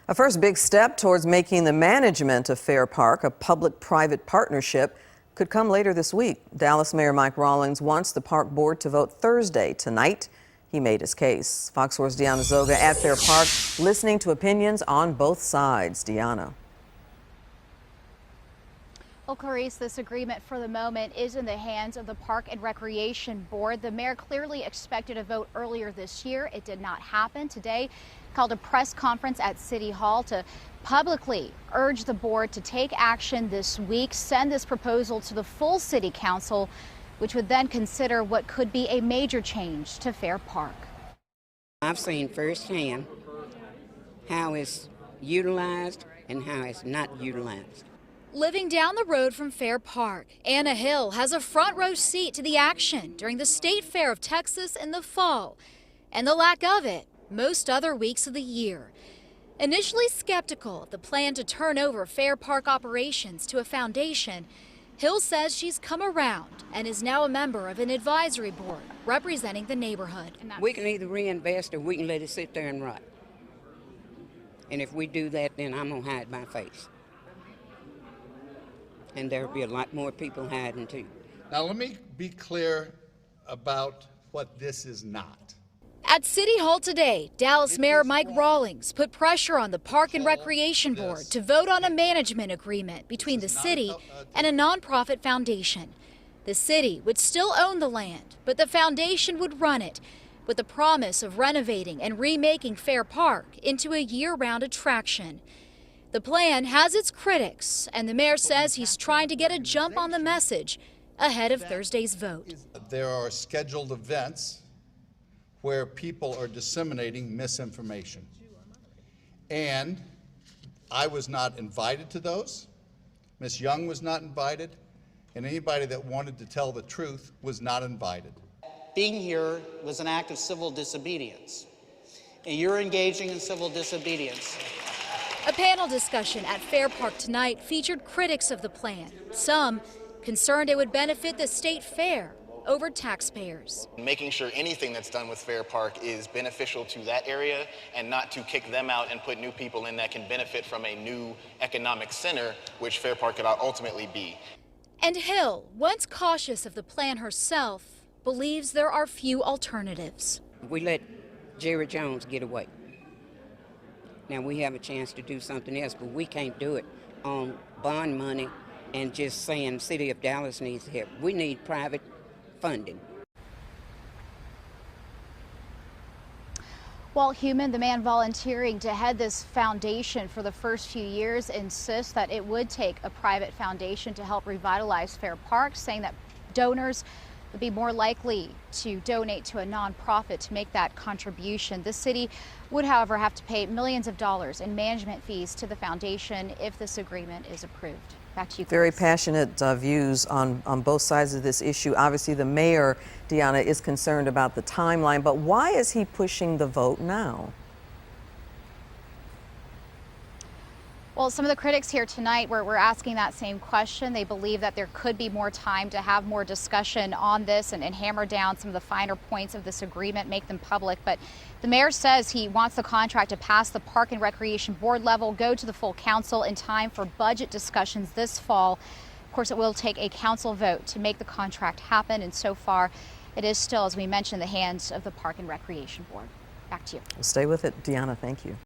A first big step towards making the management of Fair Park a public-private partnership could come later this week. Dallas Mayor Mike Rawlings wants the park board to vote Thursday. Tonight, he made his case. Fox 4's Deanna Zoga at Fair Park, listening to opinions on both sides. Deanna. Well, Clarice, this agreement for the moment is in the hands of the Park and Recreation Board. The mayor clearly expected a vote earlier this year. It did not happen. Today, called a press conference at City Hall to publicly urge the board to take action this week, send this proposal to the full city council, which would then consider what could be a major change to Fair Park. I've seen firsthand how it's utilized and how it's not utilized. Living down the road from Fair Park, Anna Hill has a front row seat to the action during the State Fair of Texas in the fall, and the lack of it most other weeks of the year. Initially skeptical of the plan to turn over Fair Park operations to a foundation, Hill says she's come around and is now a member of an advisory board representing the neighborhood. We can either reinvest or we can let it sit there and rot. And if we do that, then I'm going to hide my face. And there'll be a lot more people hiding too. Now let me be clear about what this is not. At City Hall today, Dallas Mayor Mike Rawlings put pressure on the Park and Recreation Board to vote on a management agreement between the city and a nonprofit foundation. The city would still own the land, but the foundation would run it with the promise of renovating and remaking Fair Park into a year-round attraction. The plan has its critics, and the mayor says he's trying to get a jump on the message ahead of Thursday's vote. There are scheduled events where people are disseminating misinformation. And I was not invited to those. Ms. Young was not invited, and anybody that wanted to tell the truth was not invited. Being here was an act of civil disobedience, and you're engaging in civil disobedience. A panel discussion at Fair Park tonight featured critics of the plan, some concerned it would benefit the state fair over taxpayers. Making sure anything that's done with Fair Park is beneficial to that area and not to kick them out and put new people in that can benefit from a new economic center, which Fair Park could ultimately be. And Hill, once cautious of the plan herself, believes there are few alternatives. We let Jerry Jones get away. Now we have a chance to do something else, but we can't do it on bond money and just saying City of Dallas needs help. We need private funding. Walt Human, the man volunteering to head this foundation for the first few years, insists that it would take a private foundation to help revitalize Fair Park, saying that donors would be more likely to donate to a nonprofit to make that contribution. The city would, however, have to pay millions of dollars in management fees to the foundation if this agreement is approved. Back to you, Chris. Very passionate views on both sides of this issue. Obviously, the mayor, Deanna, is concerned about the timeline, but why is he pushing the vote now? Well, some of the critics here tonight were asking that same question. They believe that there could be more time to have more discussion on this and hammer down some of the finer points of this agreement, make them public. But the mayor says he wants the contract to pass the Park and Recreation Board level, go to the full council in time for budget discussions this fall. Of course, it will take a council vote to make the contract happen, and so far it is still, as we mentioned, in the hands of the Park and Recreation Board. Back to you. Well, stay with it, Deanna. Thank you.